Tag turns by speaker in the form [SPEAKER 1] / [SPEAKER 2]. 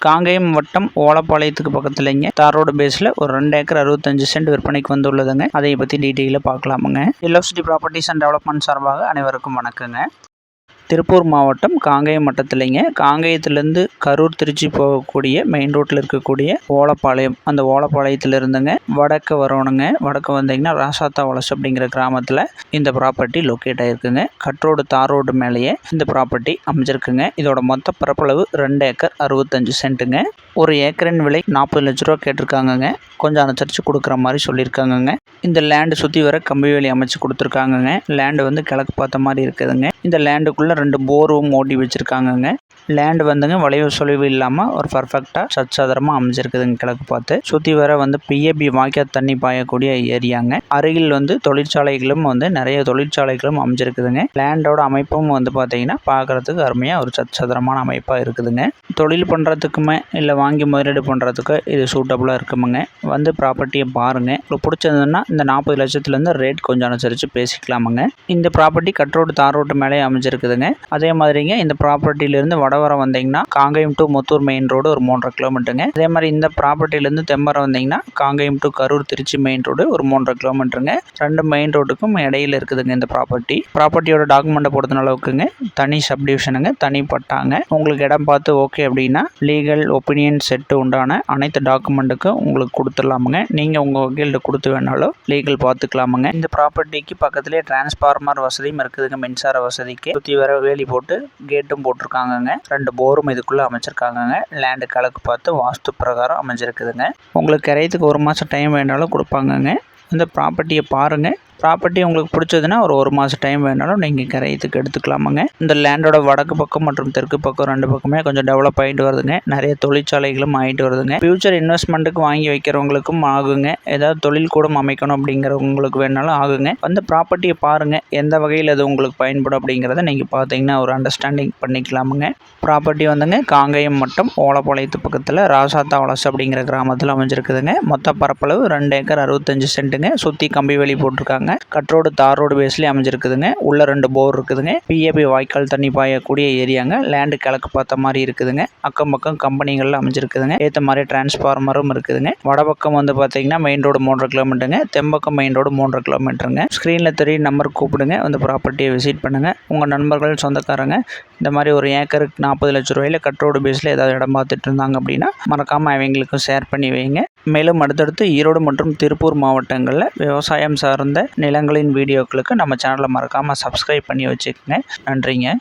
[SPEAKER 1] காங்கேயம் வட்டம் ஓலப்பாளையத்துக்கு பக்கத்துலங்க தார் ரோடு பேஸில் ஒரு 2 ஏக்கர் 65 சென்ட் விற்பனைக்கு வந்துள்ளதுங்க. அதை பற்றி டீட்டெயிலாக பார்க்கலாமுங்க. எல்எஃப்சிடி ப்ராப்பர்ட்டிஸ் அண்ட் டெவலப்மெண்ட் சார்பாக அனைவருக்கும் வணக்கங்க. திருப்பூர் மாவட்டம் காங்கேயம் வட்டத்துலேங்க. காங்கேயத்துலேருந்து கரூர் திருச்சி போகக்கூடிய மெயின் ரோட்டில் இருக்கக்கூடிய ஓலப்பாளையம், அந்த ஓலப்பாளையத்தில் இருந்துங்க வடக்கு வரணுங்க. வடக்கு வந்தீங்கன்னா ராசாத்தா வலசு அப்படிங்கிற கிராமத்தில் இந்த ப்ராப்பர்ட்டி லொக்கேட் ஆகிருக்குங்க. கட்ரோடு தார் ரோடு மேலேயே இந்த ப்ராப்பர்ட்டி அமைஞ்சிருக்குங்க. இதோட மொத்த பரப்பளவு 2 ஏக்கர் 65 சென்ட்டுங்க. ஒரு ஏக்கரின் விலை 40 லட்ச ரூபா கேட்டிருக்காங்கங்க. கொஞ்சம் அனுசரித்து கொடுக்குற மாதிரி சொல்லியிருக்காங்கங்க. இந்த லேண்டு சுற்றி வர கம்பி வேலி அமைச்சு கொடுத்துருக்காங்கங்க. லேண்டு வந்து கிழக்கு பார்த்த மாதிரி இருக்குதுங்க. இந்த லேண்டுக்குள்ளே 2 போரும் ஓட்டி வச்சுருக்காங்கங்க. லேண்டு வந்துங்க வளைவு சொலிவு இல்லாமல் ஒரு பர்ஃபெக்டாக சச்சதரமாக அமைஞ்சிருக்குதுங்க. கிழக்கு பார்த்து சுற்றி வர வந்து பிஏபி வாய்க்கால் தண்ணி பாயக்கூடிய ஏரியாங்க. அருகில் வந்து தொழிற்சாலைகளும் வந்து நிறைய தொழிற்சாலைகளும் அமைஞ்சிருக்குதுங்க. லேண்டோட அமைப்பும் வந்து பார்த்தீங்கன்னா பார்க்குறதுக்கு அருமையாக ஒரு சச்சதரமான அமைப்பாக இருக்குதுங்க. தொழில் பண்ணுறதுக்குமே இல்லை வாங்கி முதலீடு பண்ணுறதுக்கு இது சூட்டபுளாக இருக்குமுங்க. வந்து ப்ராப்பர்ட்டியை பாருங்கள். உங்களுக்கு பிடிச்சதுன்னா இந்த 40 லட்சத்துலேருந்து ரேட் கொஞ்சம் அனுசரித்து பேசிக்கலாமுங்க. இந்த ப்ராப்பர்ட்டி கட்ரோடு தார் ரோட்டு மேலே அமைஞ்சிருக்குதுங்க. அதே மாதிரிங்க இந்த ப்ராப்பர்ட்டியிலேருந்து வடவரம் வந்தீங்கன்னா Kangayam to Muthur main road ஒரு 3.5 கிலோமீட்டருங்க. அதே மாதிரி இந்த ப்ராப்பர்ட்டியிலேருந்து தெம்பரம் வந்தீங்கன்னா Kangayam to Karur Tiruchi main road ஒரு 3.5 கிலோமீட்டருங்க. 2 மெயின் ரோட்டுக்கும் இடையில இருக்குதுங்க இந்த ப்ராப்பர்ட்டியோட டாக்குமெண்ட்டை பொறுத்த அளவுக்குங்க தனி சப்டிவிஷனுங்க, தனி பட்டாங்க. உங்களுக்கு இடம் பார்த்து ஓகே அப்படின்னா லீகல் ஒப்பீனியன் செட்டு உண்டான அனைத்து டாக்குமெண்ட்டுக்கும் உங்களுக்கு கொடுத்துடலாமுங்க. நீங்கள் உங்கள் வக்கீல்கிட்ட கொடுத்து வேணாலும் லீகல் பார்த்துக்கலாமுங்க. இந்த ப்ராப்பர்ட்டிக்கு பக்கத்துலேயே டிரான்ஸ்ஃபார்மர் வசதியும் இருக்குதுங்க. மின்சார வசதிக்கு சுற்றி வர வேலி போட்டு கேட்டும் போட்டிருக்காங்கங்க. 2 போரும் இதுக்குள்ளே அமைச்சிருக்காங்கங்க. லேண்டு கணக்கு பார்த்து வாஸ்து பிரகாரம் அமைஞ்சிருக்குதுங்க. உங்களுக்கு கிரையத்துக்கு 1 மாதம் டைம் வேணாலும் கொடுப்பாங்கங்க. இந்த ப்ராப்பர்ட்டியை பாருங்கள். ப்ராப்பர்ட்டி உங்களுக்கு பிடிச்சதுன்னா ஒரு மாதம் டைம் வேணாலும் நீங்கள் கிரையத்துக்கு எடுத்துக்கலாமுங்க. இந்த லேண்டோட வடக்கு பக்கம் மற்றும் தெற்கு பக்கம் 2 பக்கமே கொஞ்சம் டெவலப் ஆகிட்டு வருதுங்க. நிறைய தொழிற்சாலைகளும் ஆகிட்டு வருதுங்க. ஃபியூச்சர் இன்வெஸ்ட்மெண்ட்டுக்கு வாங்கி வைக்கிறவங்களுக்கும் ஆகுங்க. ஏதாவது தொழில் கூடம் அமைக்கணும் அப்படிங்கிறவங்களுக்கு வேணாலும் ஆகுங்க. வந்து ப்ராப்பர்ட்டியை பாருங்கள். எந்த வகையில் அது உங்களுக்கு பயன்படும் அப்படிங்கிறத நீங்கள் பார்த்தீங்கன்னா ஒரு அண்டர்ஸ்டாண்டிங் பண்ணிக்கலாமுங்க. ப்ராப்பர்ட்டி வந்துங்க காங்கேயம் வட்டம் ஓலப்பாளையத்து பக்கத்தில் ராசாத்தா வலசு அப்படிங்கிற கிராமத்தில் அமைஞ்சிருக்குதுங்க. மொத்த பரப்பளவு 2 ஏக்கர் 65 சென்ட்டுங்க. சுற்றி கம்பி வேலி போட்டிருக்காங்க. கட்ரோடு தார் ரோடு பேஸ்லேயே அமைஞ்சிருக்குதுங்க. உள்ள 2 போர் இருக்குதுங்க. பிஏபி வாய்க்கால் தண்ணி பாயக்கூடிய ஏரியாங்க. லேண்டு கிழக்கு பார்த்த மாதிரி இருக்குதுங்க. அக்கம் பக்கம் கம்பெனிகள்லாம் அமைஞ்சிருக்குதுங்க. ஏற்ற மாதிரி டிரான்ஸ்ஃபார்மரும் இருக்குதுங்க. வடபக்கம் வந்து பார்த்தீங்கன்னா மெயின் ரோடு 3.5 கிலோமீட்டருங்க. தெம்பக்கம் மெயின் ரோடு 3.5 கிலோமீட்டருங்க. ஸ்க்ரீனில் தெரிய நம்பர் கூப்பிடுங்க. வந்து ப்ராப்பர்ட்டியை விசிட் பண்ணுங்கள். உங்கள் நண்பர்கள் சொந்தக்காரங்க இந்த மாதிரி ஒரு ஏக்கருக்கு 40 லட்ச ரூபாயில் கட்ரோடு பேஸில் ஏதாவது இடம் பார்த்துட்டு இருந்தாங்க அப்படின்னா மறக்காமல் அவங்களுக்கும் ஷேர் பண்ணி வைங்க. மேலும் அடுத்தடுத்து ஈரோடு மற்றும் திருப்பூர் மாவட்டங்களில் விவசாயம் சார்ந்த நிலங்களின் வீடியோக்களுக்கு நம்ம சேனலை மறக்காமல் சப்ஸ்கிரைப் பண்ணி வச்சுக்கோங்க. நன்றிங்க.